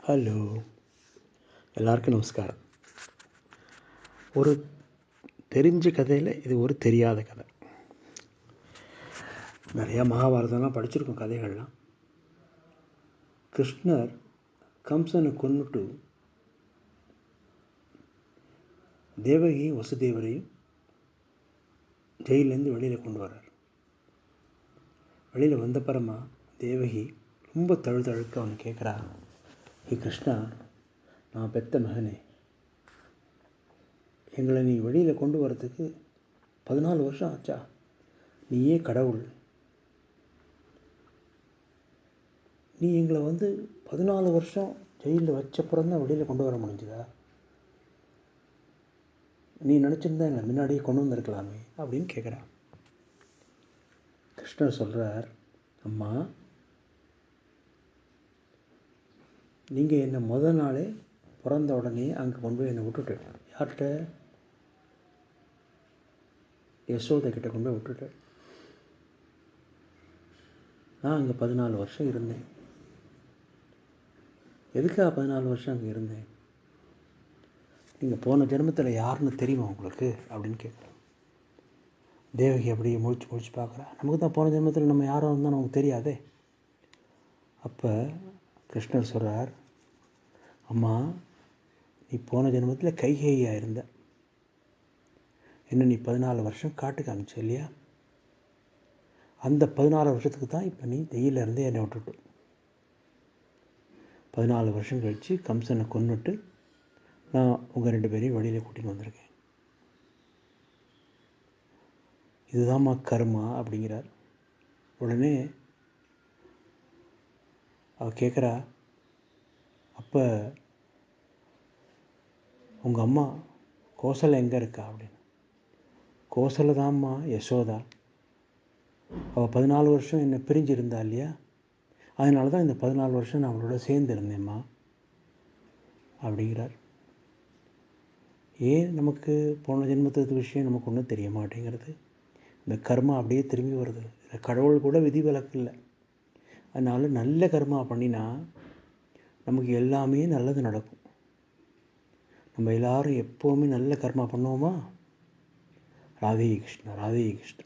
Hello, எல்லாருக்கும் நமஸ்காரம். ஒரு தெரிஞ்ச கதையில் இது ஒரு தெரியாத கதை. நிறையா மகாபாரதம்லாம் படிச்சிருக்கோம் கதைகள்லாம். கிருஷ்ணர் கம்சனை கொன்னுட்டு தேவகியும் வசுதேவரையும் ஜெயிலேருந்து வெளியில் கொண்டு வர்றார். வெளியில் வந்தப்புறமா தேவகி ரொம்ப தழுக்க அவனை கேட்குறா, ஹே கிருஷ்ணா, நான் பெத்த மகனே, எங்களை நீ வெளியில் கொண்டு வரத்துக்கு 14 வருஷம் ஆச்சா? நீயே கடவுள். நீ எங்களை 14 வருஷம் ஜெயிலில் வச்சப்புறம் தான் வெளியில் கொண்டு வர முடிஞ்சுதா? நீ நினச்சிருந்தா எங்களை முன்னாடியே கொண்டு வந்திருக்கலாமே அப்படின்னு கேட்குறான். கிருஷ்ணர் சொல்கிறார், அம்மா, நீங்கள் என்னை முதல் நாளே பிறந்த உடனே அங்கே கொண்டு போய் என்னை விட்டுட்டு, யார்கிட்ட? யசோதை கிட்ட கொண்டு போய் விட்டுட்டு நான் அங்கே 14 வருஷம் இருந்தேன். எதுக்காக 14 வருஷம் அங்கே இருந்தேன்? நீங்கள் போன ஜென்மத்தில் யாருன்னு தெரியுமா உங்களுக்கு அப்படின்னு கேட்குறேன். தேவகி அப்படியே முழிச்சு பார்க்குறா. நமக்கு தான் போன ஜென்மத்தில் நம்ம யாரும் இருந்தால் நமக்கு தெரியாதே. அப்போ கிருஷ்ணர் சொல்கிறார், அம்மா, நீ போன ஜென்மத்தில் கைகேயியாக இருந்த. என்ன நீ 14 வருஷம் காட்டுக்கு அனுப்பிச்ச இல்லையா? அந்த 14 வருஷத்துக்கு தான் இப்போ நீ ஜெயிலில் இருந்து என்னை விட்டுட்டு 14 வருஷம் கழித்து கம்சனை கொன்னுட்டு நான் உங்கள் 2 பேரையும் வெளியில் கூட்டின்னு வந்திருக்கேன். இதுதாம்மா கர்மா அப்படிங்கிறார். உடனே அவள் கேட்குறா, அப்போ உங்கள் அம்மா கோசலை எங்கே இருக்கா அப்படின்னு. கோசலை தான்மா யசோதா. அவள் 14 வருஷம் என்னை பிரிஞ்சு இருந்தா இல்லையா? அதனால தான் இந்த 14 வருஷம் நான் அவளோட சேர்ந்து இருந்தேம்மா அப்படிங்கிறார். ஏன் நமக்கு போன ஜென்மத்து விஷயம் நமக்கு ஒன்றும் தெரிய மாட்டேங்கிறது? இந்த கர்மா அப்படியே திரும்பி வருது. கடவுள் கூட விதிவிலக்கு இல்லை. அதனால் நல்ல கர்மா பண்ணினா நமக்கு எல்லாமே நல்லது நடக்கும். நம்ம எல்லாரும் எப்போவுமே நல்ல கர்மா பண்ணுவோமா? ராதே கிருஷ்ணா, ராதே கிருஷ்ணா.